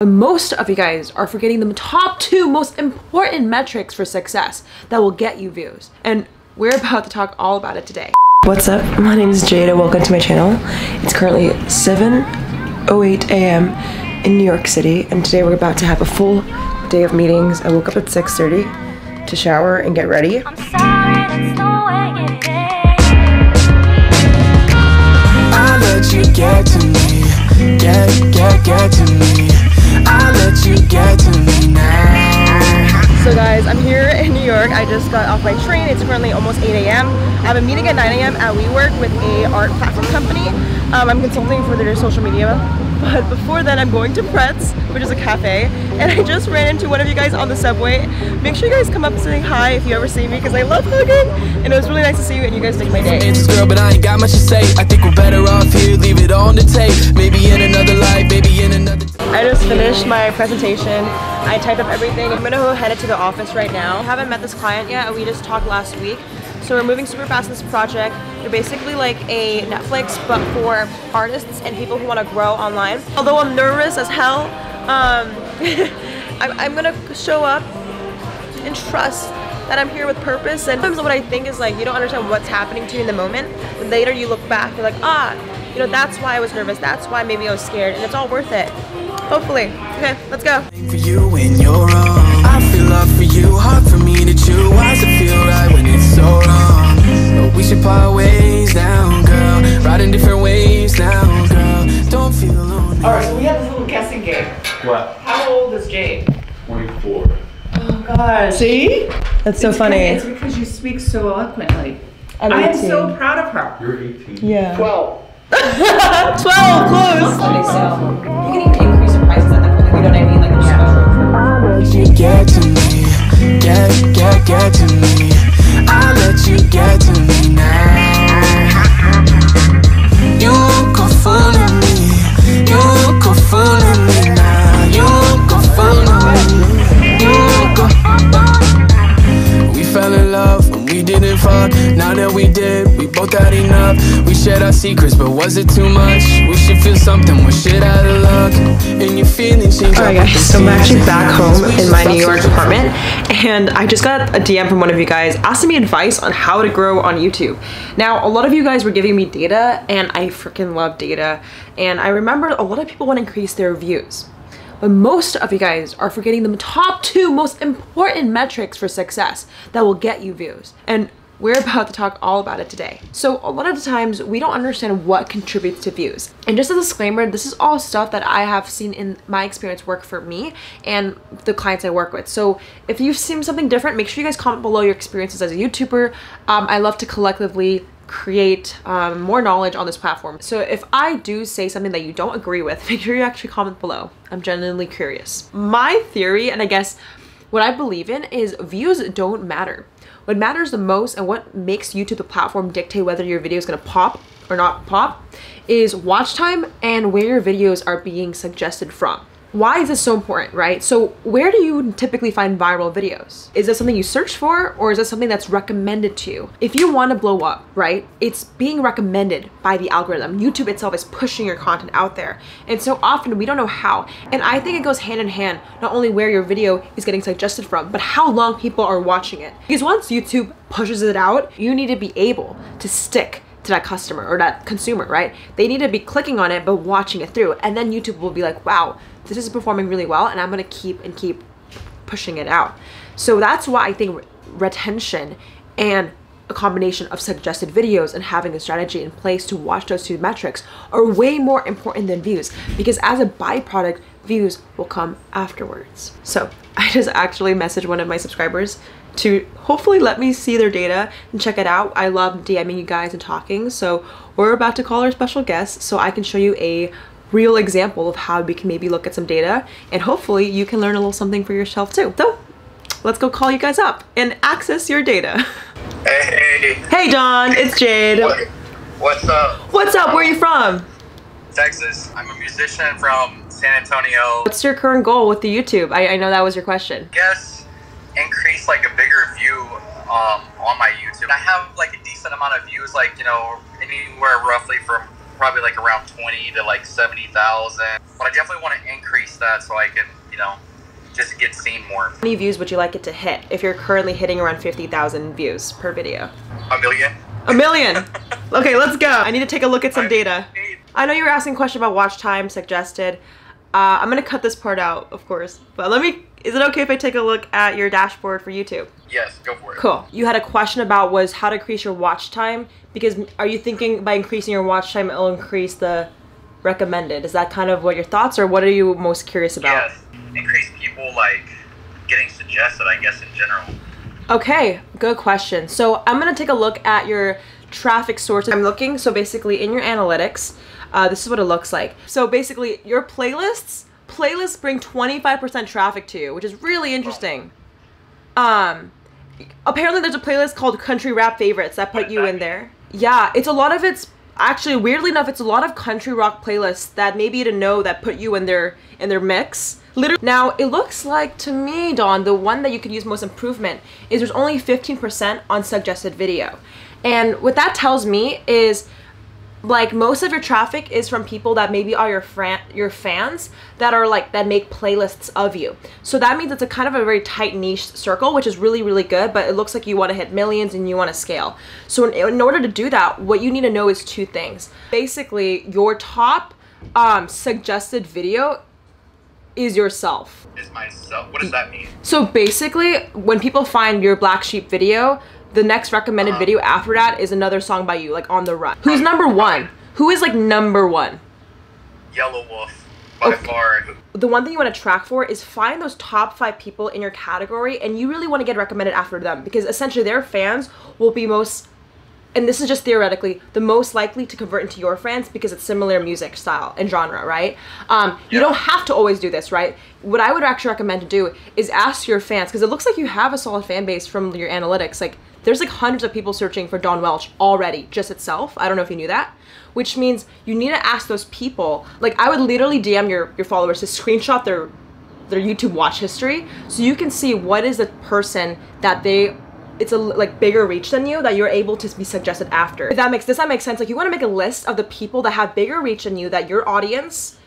But most of you guys are forgetting the top 2 most important metrics for success that will get you views. And we're about to talk all about it today. What's up? My name is Jade and welcome to my channel. It's currently 7:08 a.m. in New York City, and today we're about to have a full day of meetings. I woke up at 6:30 to shower and get ready. I'm sorry, that's no way it is. I let you get to me, get to me. I let you get to me now. So guys, I'm here in New York. I just got off my train. It's currently almost 8 a.m. I have a meeting at 9 a.m. at WeWork with a art platform company. I'm consulting for their social media. But before then, I'm going to Pretz, which is a cafe, and I just ran into one of you guys on the subway. Make sure you guys come up and say hi if you ever see me, because I love hugging, and it was really nice to see you, and you guys make my day. Girl, but I ain't got much to say. I think we're better off here, leave it on the tape. Maybe in another life, maybe in another. I just finished my presentation. I typed up everything. I'm gonna go headed to the office right now. I haven't met this client yet. We just talked last week. So we're moving super fast in this project. They're basically like a Netflix, but for artists and people who want to grow online. Although I'm nervous as hell, I'm gonna show up and trust that I'm here with purpose. And sometimes what I think is like, you don't understand what's happening to you in the moment. But later you look back, you're like, you know, that's why I was nervous. That's why maybe I was scared, and it's all worth it. Hopefully. Okay, let's go. For you when you're wrong. I feel love for you, hard for me to chew. Why does it feel right when it's so wrong? But we should part ways now, girl. Riding different ways now, girl. Don't feel alone. Alright, so we have this little guessing game. What? How old is Jade? 24. Oh god. See? That's so funny. It's because you speak so eloquently. I am so proud of her. You're 18. Yeah. 12. 12, close! So you can even increase the prices at that point, like, you know what I mean? Like, there's so much room for you get to me, get to me. I let you get to me now. You go fooling me, you go fooling me now. You go fooling me, you go. We fell in love when we didn't fuck. Now that we did, we both had enough. We shared our secrets, but was it too much? We should feel something, we're shit out of luck. And your feelings change. Alright guys, so I'm actually back home in my New York apartment, and I just got a DM from one of you guys asking me advice on how to grow on YouTube. Now, a lot of you guys were giving me data, and I freaking love data, and I remember a lot of people want to increase their views. But most of you guys are forgetting the top 2 most important metrics for success that will get you views. And we're about to talk all about it today. So a lot of the times we don't understand what contributes to views. And just a disclaimer, this is all stuff that I have seen in my experience work for me and the clients I work with. So if you've seen something different, make sure you guys comment below your experiences as a YouTuber. I love to collectively create more knowledge on this platform. So if I do say something that you don't agree with, make sure you actually comment below. I'm genuinely curious. My theory, and I guess what I believe in, is views don't matter. What matters the most and what makes YouTube the platform dictate whether your video is gonna pop or not pop is watch time and where your videos are being suggested from. Why is this so important, right? So where do you typically find viral videos? Is this something you search for, or is it something that's recommended to you? If you want to blow up, right, it's being recommended by the algorithm. YouTube itself is pushing your content out there. And so often we don't know how. And I think it goes hand in hand, not only where your video is getting suggested from, but how long people are watching it. Because once YouTube pushes it out, you need to be able to stick to that customer or that consumer, right? They need to be clicking on it but watching it through, and then YouTube will be like, wow, this is performing really well, and I'm gonna keep pushing it out. So that's why I think retention and a combination of suggested videos and having a strategy in place to watch those 2 metrics are way more important than views, because as a byproduct, views will come afterwards. So I just actually messaged one of my subscribers to hopefully let me see their data and check it out. I love DMing you guys and talking, so we're about to call our special guest so I can show you a real example of how we can maybe look at some data, and hopefully you can learn a little something for yourself too. So let's go call you guys up and access your data. Hey. Hey John, it's Jade. What's up? What's up? Where are you from? Texas. I'm a musician from San Antonio. What's your current goal with the YouTube? I know that was your question. Yes. Increase like a bigger view on my YouTube. I have like a decent amount of views, like, you know, anywhere roughly from probably like around 20 to like 70,000. But I definitely want to increase that so I can, you know, just get seen more. How many views would you like it to hit if you're currently hitting around 50,000 views per video? A million. A million. Okay, let's go. I need to take a look at some data. I know you were asking a question about watch time suggested. I'm gonna cut this part out, of course, but is it okay if I take a look at your dashboard for YouTube? Yes, go for it. Cool. You had a question about was how to increase your watch time, because are you thinking by increasing your watch time it'll increase the recommended? Is that kind of what your thoughts, or what are you most curious about? Yes, increase people like getting suggested, I guess, in general. Okay, good question. So I'm gonna take a look at your traffic sources. I'm looking, so basically in your analytics, this is what it looks like. So basically your playlists bring 25% traffic to you, which is really interesting. Apparently there's a playlist called Country Rap Favorites that put you in there. Yeah, it's actually, weirdly enough, it's a lot of country rock playlists that maybe you didn't know that put you in their mix. Literally. Now, it looks like to me, Dawn, the one that you could use most improvement is there's only 15% on suggested video. And what that tells me is, like, most of your traffic is from people that maybe are your fans that are like, that make playlists of you. So that means it's a kind of a very tight niche circle, which is really, really good, but it looks like you want to hit millions and you want to scale. So in order to do that, what you need to know is two things. Basically, your top suggested video is yourself. Is myself? What does that mean? So basically, when people find your Black Sheep video, the next recommended video after that is another song by you, like On the Run. Who's number one? Who is like number one? Yellow Wolf, by far. The one thing you want to track for is find those top 5 people in your category, and you really want to get recommended after them, because essentially their fans will be most, and this is just theoretically, the most likely to convert into your fans because it's similar music style and genre, right? You don't have to always do this, right? What I would actually recommend to do is ask your fans, because it looks like you have a solid fan base from your analytics. Like, there's like hundreds of people searching for Dawn Welch already, just itself. I don't know if you knew that. Which means you need to ask those people, like I would literally DM your followers to screenshot their YouTube watch history, so you can see what is the person that it's a like bigger reach than you that you're able to be suggested after. Does that make sense? Like, you want to make a list of the people that have bigger reach than you, that your audience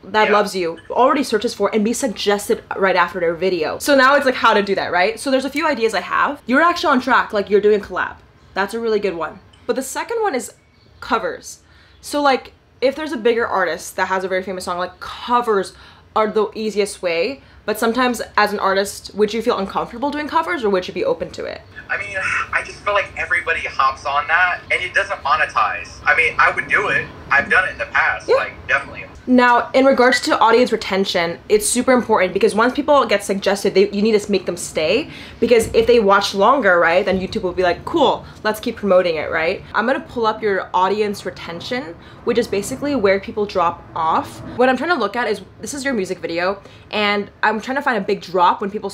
that loves you already searches for, and be suggested right after their video. So now it's like how to do that, right? So there's a few ideas I have. You're actually on track, like you're doing collab. That's a really good one. But the second one is covers. So like if there's a bigger artist that has a very famous song, like covers are the easiest way. But sometimes as an artist, would you feel uncomfortable doing covers, or would you be open to it? I mean, I just feel like everybody hops on that and it doesn't monetize. I mean, I would do it. I've done it in the past, like definitely. Now, in regards to audience retention, it's super important, because once people get suggested, you need to make them stay, because if they watch longer, right, then YouTube will be like, cool, let's keep promoting it, right? I'm gonna pull up your audience retention, which is basically where people drop off. What I'm trying to look at is, this is your music video, and I'm trying to find a big drop when people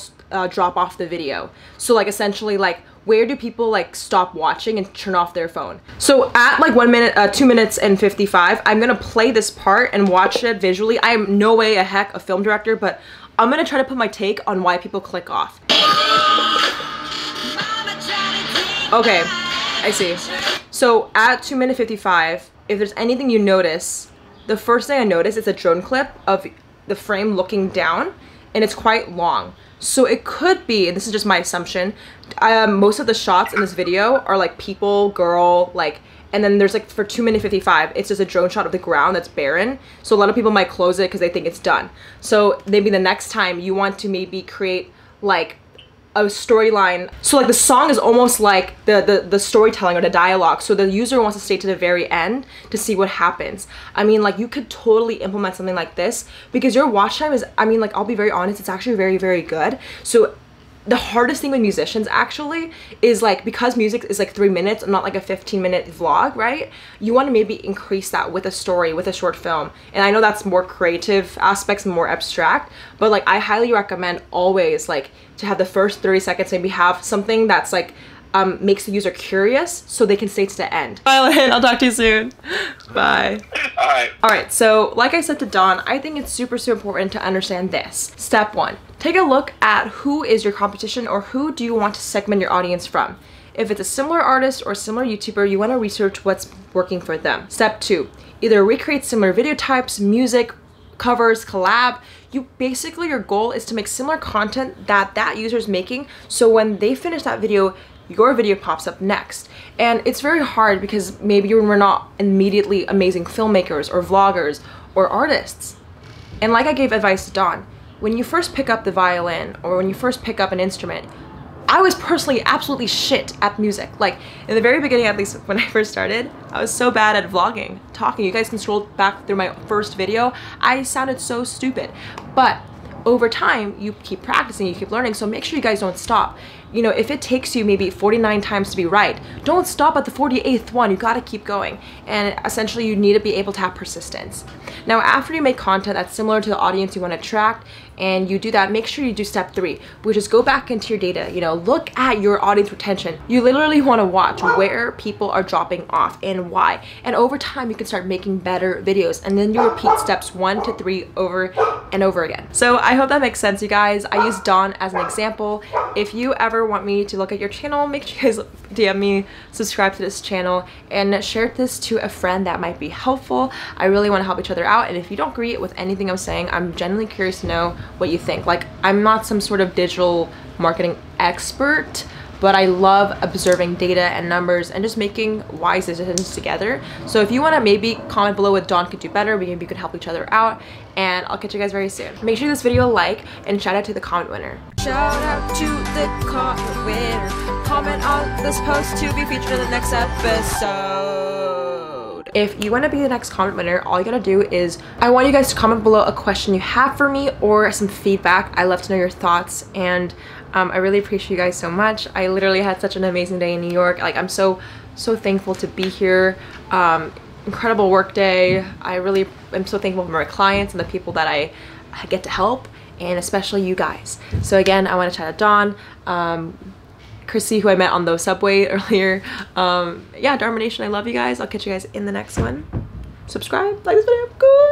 drop off the video. So like essentially, like, where do people like stop watching and turn off their phone? So at like 1 minute, 2 minutes and 55, I'm gonna play this part and watch it visually. I am no way a heck a film director, but I'm gonna try to put my take on why people click off. Okay, I see. So at 2 minute 55, if there's anything you notice, the first thing I notice is a drone clip of the frame looking down, and it's quite long. So it could be, and this is just my assumption, most of the shots in this video are like people, girl, like, and then there's like for 2 minute 55, it's just a drone shot of the ground that's barren. So a lot of people might close it because they think it's done. So maybe the next time you want to maybe create like a storyline. So like the song is almost like the storytelling or the dialogue. So the user wants to stay to the very end to see what happens. I mean, like you could totally implement something like this, because your watch time is, I mean, like I'll be very honest, it's actually very, very good. So the hardest thing with musicians actually is like, because music is like 3 minutes and not like a 15-minute vlog, right? You want to maybe increase that with a story, with a short film. And I know that's more creative aspects and more abstract, but like I highly recommend always like to have the first 30 seconds maybe have something that's like makes the user curious so they can stay to the end. Bye, Lynn. I'll talk to you soon. Bye. All right, so like I said to Dawn, I think it's super, super important to understand this. Step 1, take a look at who is your competition, or who do you want to segment your audience from. If it's a similar artist or similar YouTuber, you want to research what's working for them. Step 2, either recreate similar video types, music, covers, collab. You basically, your goal is to make similar content that user is making, so when they finish that video, your video pops up next. And it's very hard because maybe we're not immediately amazing filmmakers or vloggers or artists. And like I gave advice to Dawn, when you first pick up the violin or when you first pick up an instrument, I was personally absolutely shit at music. Like in the very beginning, at least when I first started, I was so bad at vlogging, talking. You guys can scroll back through my first video. I sounded so stupid, but over time, you keep practicing, you keep learning, so make sure you guys don't stop. You know, if it takes you maybe 49 times to be right, don't stop at the 48th one. You gotta keep going. And essentially, you need to be able to have persistence. Now, after you make content that's similar to the audience you want to attract, and you do that, make sure you do step 3, which is go back into your data. You know, look at your audience retention. You literally want to watch where people are dropping off and why. And over time, you can start making better videos, and then you repeat steps 1 to 3 over and over again. So I hope that makes sense, you guys. I use Dawn as an example. If you ever want me to look at your channel, make sure you guys DM me, subscribe to this channel, and share this to a friend that might be helpful. I really want to help each other out, and if you don't agree with anything I'm saying, I'm genuinely curious to know what you think. Like, I'm not some sort of digital marketing expert, but I love observing data and numbers and just making wise decisions together. So if you want to maybe comment below what Dawn could do better, maybe we could help each other out, and I'll catch you guys very soon. Make sure this video a like, and shout out to the comment winner. Shout out to the comment winner. Comment on this post to be featured in the next episode. If you want to be the next comment winner, all you gotta do is, I want you guys to comment below a question you have for me or some feedback. I love to know your thoughts, and I really appreciate you guys so much. I literally had such an amazing day in New York. Like, I'm so thankful to be here. Incredible work day. I really am so thankful for my clients and the people that I get to help, and especially you guys. So again, I want to shout out Dawn, Chrissy, who I met on the subway earlier. Yeah, DarmaNATION, I love you guys. I'll catch you guys in the next one. Subscribe, like this video, good.